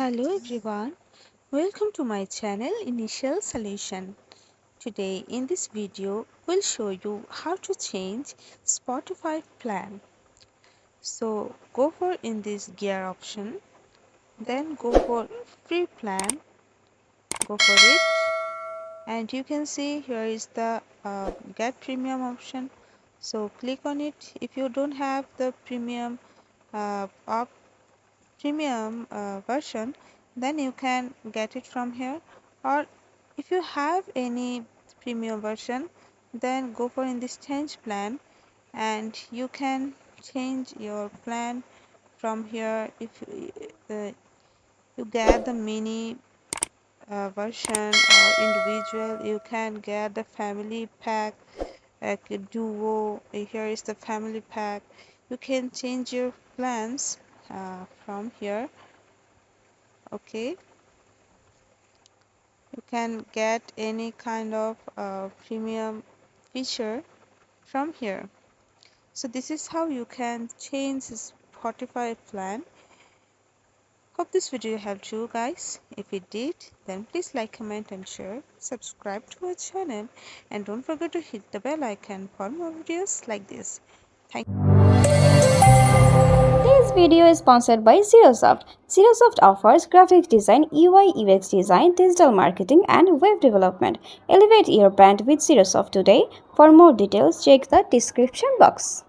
Hello everyone, welcome to my channel Initial Solution. Today in this video we'll show you how to change Spotify plan. So go for in this gear option, then go for free plan, go for it, and you can see here is the get premium option. So click on it. If you don't have the premium version, then you can get it from here, or if you have any premium version, then go for in this change plan and you can change your plan from here. If you get the mini version or individual, you can get the family pack like a duo. Here is the family pack. You can change your plans from here. Okay, you can get any kind of premium feature from here. So this is how you can change this Spotify plan. Hope this video helped you guys. If it did, then please like, comment and share. Subscribe to our channel and don't forget to hit the bell icon for more videos like this. Thank you. This video is sponsored by Xirosoft. Xirosoft offers graphic design, UI UX design, digital marketing, and web development. Elevate your brand with Xirosoft today. For more details, check the description box.